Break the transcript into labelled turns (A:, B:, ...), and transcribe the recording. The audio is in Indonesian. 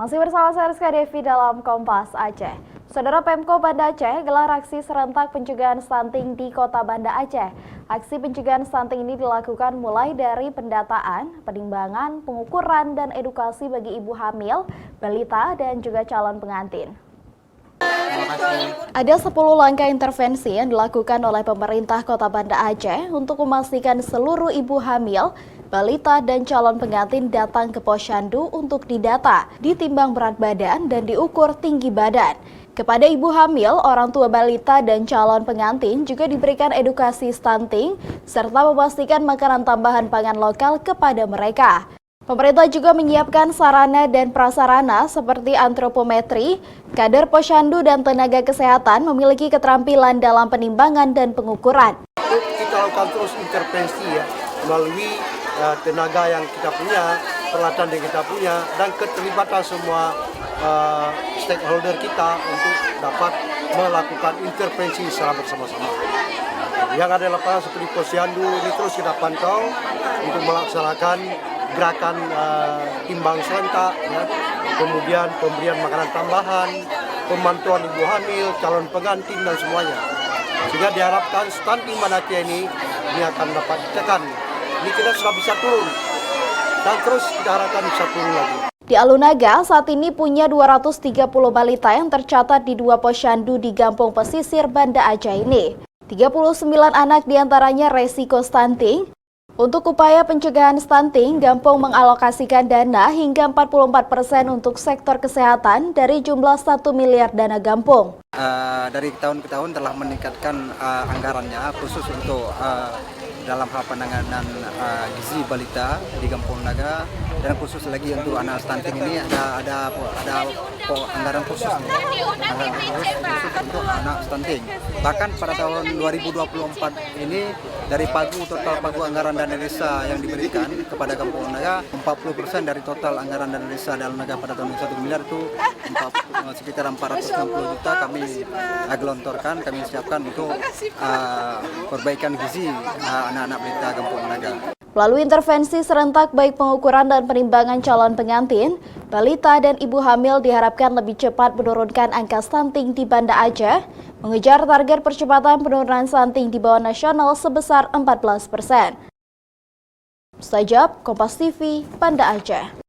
A: Masih bersama saya Rizka Devi dalam Kompas Aceh. Saudara Pemko Banda Aceh gelar aksi serentak pencegahan stunting di Kota Banda Aceh. Aksi pencegahan stunting ini dilakukan mulai dari pendataan, penimbangan, pengukuran, dan edukasi bagi ibu hamil, balita, dan juga calon pengantin. Ada 10 langkah intervensi yang dilakukan oleh pemerintah Kota Banda Aceh untuk memastikan seluruh ibu hamil, balita, dan calon pengantin datang ke posyandu untuk didata, ditimbang berat badan, dan diukur tinggi badan. Kepada ibu hamil, orang tua balita, dan calon pengantin juga diberikan edukasi stunting, serta memastikan makanan tambahan pangan lokal kepada mereka. Pemerintah juga menyiapkan sarana dan prasarana seperti antropometri, kader posyandu dan tenaga kesehatan memiliki keterampilan dalam penimbangan dan pengukuran.
B: Kita lakukan terus intervensi ya, melalui tenaga yang kita punya, peralatan yang kita punya, dan keterlibatan semua stakeholder kita untuk dapat melakukan intervensi secara bersama-sama. Yang ada di lapangan seperti posyandu ini terus kita pantau untuk melaksanakan gerakan timbang serentak, ya. Kemudian pemberian makanan tambahan, pemantauan ibu hamil, calon pengantin, dan semuanya. Sehingga diharapkan stunting Banda Aceh ini akan dapat ditekan. Ini kita sudah bisa turun, dan terus kita harapkan bisa turun lagi.
A: Di Alunaga saat ini punya 230 balita yang tercatat di 2 posyandu di Gampong Pesisir Banda Aceh ini. 39 anak diantaranya resiko stunting. Untuk upaya pencegahan stunting, Gampong mengalokasikan dana hingga 44% untuk sektor kesehatan dari jumlah 1 miliar dana Gampong.
C: Dari tahun ke tahun telah meningkatkan anggarannya khusus untuk dalam hal penanganan gizi balita di Gampong Naga, dan khusus lagi untuk anak stunting ini ada anggaran khusus untuk anak stunting. Bahkan pada tahun 2024 ini dari total pagu anggaran dana desa yang diberikan kepada Gampong Naga, 40% dari total anggaran dana desa dalam Naga pada tahun 1 miliar itu sekitar 460 juta kami gelontorkan, kami siapkan untuk perbaikan gizi anak-anak balita Gampong Naga.
A: Melalui intervensi serentak baik pengukuran dan penimbangan calon pengantin, balita dan ibu hamil diharapkan lebih cepat menurunkan angka stunting di Banda Aceh, mengejar target percepatan penurunan stunting di bawah nasional sebesar 14%. Mustajab, Kompas TV, Banda Aceh.